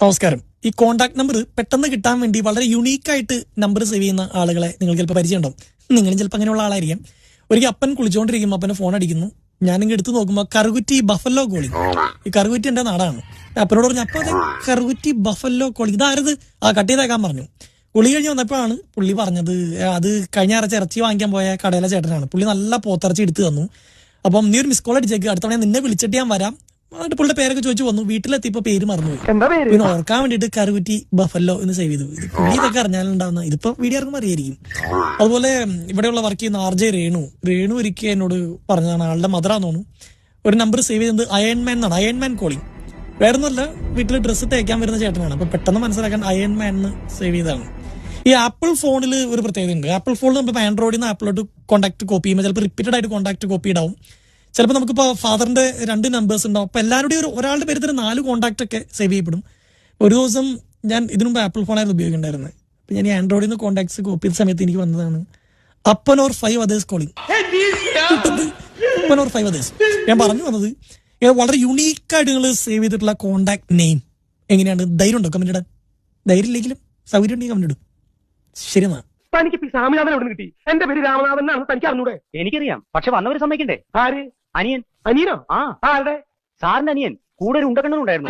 നമസ്കാരം. ഈ contact number പെട്ടെന്ന് കിട്ടാൻ വേണ്ടി വളരെ യുണീക്കായിട്ട് നമ്പർ സേവ് ചെയ്യുന്ന ആളുകളെ നിങ്ങൾ ചിലപ്പോൾ പരിചയമുണ്ടാവും. നിങ്ങളും ചിലപ്പോൾ അങ്ങനെയുള്ള ആളായിരിക്കാം. ഒരിക്കൽ അപ്പൻ കുളിച്ചുകൊണ്ടിരിക്കുമ്പോൾ അപ്പനെ ഫോൺ അടിക്കുന്നു. ഞാനിങ്ങ് എടുത്തു നോക്കുമ്പോൾ കറുകുറ്റി ബഫല്ലോ കോളി. ഈ കറുകുറ്റി എന്റെ നാടാണ്. അപ്പനോട് പറഞ്ഞു, അപ്പൊ അത് കറുകുറ്റി ബഫല്ലോ കോളി, ഇതാരത്? കട്ട് ചെയ്തേക്കാൻ പറഞ്ഞു. കുളി കഴിഞ്ഞ് വന്നപ്പോഴാണ് പുള്ളി പറഞ്ഞത് അത് കഴിഞ്ഞ ആഴ്ച ഇറച്ചി വാങ്ങിക്കാൻ പോയ കടയിലെ ചേട്ടനാണ്. പുള്ളി നല്ല പോത്തിറച്ചി എടുത്തു തന്നു. അപ്പം നീ ഒരു മിസ് കോൾ അടിച്ചേക്ക്, അടുത്ത തവണ നിന്നെ വിളിച്ചിട്ട് ഞാൻ വരാം. എന്നിട്ട് പുള്ളിയുടെ പേരൊക്കെ ചോദിച്ചു വന്നു. വീട്ടിലെത്തിയപ്പോ പേര് മറന്നുപോയി. പിന്നെ ഓർക്കാൻ വേണ്ടിയിട്ട് കറുകുറ്റി ബഫല്ലോ എന്ന് സേവ് ചെയ്തു. ഇത് പുള്ളി ഇതൊക്കെ അറിഞ്ഞാലുണ്ടാവുന്ന, ഇതിപ്പോ വീഡിയോ ഇറങ്ങുമ്പോൾ അറിയായിരിക്കും. അതുപോലെ ഇവിടെയുള്ള വർക്ക് ചെയ്യുന്ന RJ രേണു ഒരിക്കൽ എന്നോട് പറഞ്ഞതാണ്, ആളുടെ മദറാന്ന് തോന്നുന്നു, ഒരു നമ്പർ സേവ് ചെയ്തത് അയൺമാൻ എന്നാണ്. Iron Man calling. വേറൊന്നുമല്ല, വീട്ടിൽ ഡ്രസ്സ് തേക്കാൻ വരുന്ന ചേട്ടനാണ്. അപ്പൊ പെട്ടെന്ന് മനസ്സിലാക്കാൻ അയൺമാൻ എന്ന് സേവ് ചെയ്തതാണ്. ഈ ആപ്പിൾ ഫോണിൽ ഒരു പ്രത്യേകത ഉണ്ട്. ആപ്പിൾ ഫോണിൽ നമുക്ക് ആൻഡ്രോയിഡിൽ നിന്ന് ആപ്പിളോട്ട് കോൺടാക്ട് കോപ്പി ചെയ്യുമ്പോൾ ചിലപ്പോൾ റിപ്പീറ്റഡ് ആയിട്ട് കോൺടാക്ട് കോപ്പി ഇടാവും. ചിലപ്പോൾ നമുക്കിപ്പോൾ ഫാദറിന്റെ 2 നമ്പേഴ്സ് ഉണ്ടാവും. അപ്പോൾ എല്ലാവരുടെയും ഒരാളുടെ പേര് തന്നെ 4 കോൺടാക്ട് ഒക്കെ സേവ് ചെയ്യപ്പെടും. ഒരു ദിവസം ഞാൻ ഇതിനു മുമ്പ് ആപ്പിൾ ഫോണായിരുന്നു ഉപയോഗിക്കേണ്ടായിരുന്നത്. അപ്പം ഞാൻ ഈ ആൻഡ്രോയിഡിൽ നിന്ന് കോൺടാക്ട്സ് കോപ്പി ചെയ്ത സമയത്ത് എനിക്ക് വന്നതാണ് അപ്പൻ ഓർ 5 others കോളിംഗ്. അപ്പൻ ഓർ 5 others. ഞാൻ പറഞ്ഞു വന്നത് വളരെ യുണീക്കായിട്ട് നിങ്ങൾ സേവ് ചെയ്തിട്ടുള്ള കോൺടാക്ട് നെയിം എങ്ങനെയാണ്? ധൈര്യം ഉണ്ടോ കമന്റ് ഇടാൻ? ധൈര്യം ഇല്ലെങ്കിലും സൗകര്യം ഉണ്ടെങ്കിൽ കമന്റ് ഇടും. ശരി എന്നാ. തനിക്ക് സ്വാമിനാഥൻ എവിടെ കിട്ടി? എന്റെ പേര് രാമനാഥൻ ആണ്. തനിക്ക് അറിഞ്ഞൂടെ? എനിക്കറിയാം, പക്ഷെ വന്നവര് സമ്മതിക്കണ്ടേ? ആര്? അനിയൻ. അനിയനോ? ആ, ആരുടെ? സാറിന്റെ അനിയൻ. കൂടെ ഒരു ഉണ്ടക്കണ്ണനുണ്ടായിരുന്നു.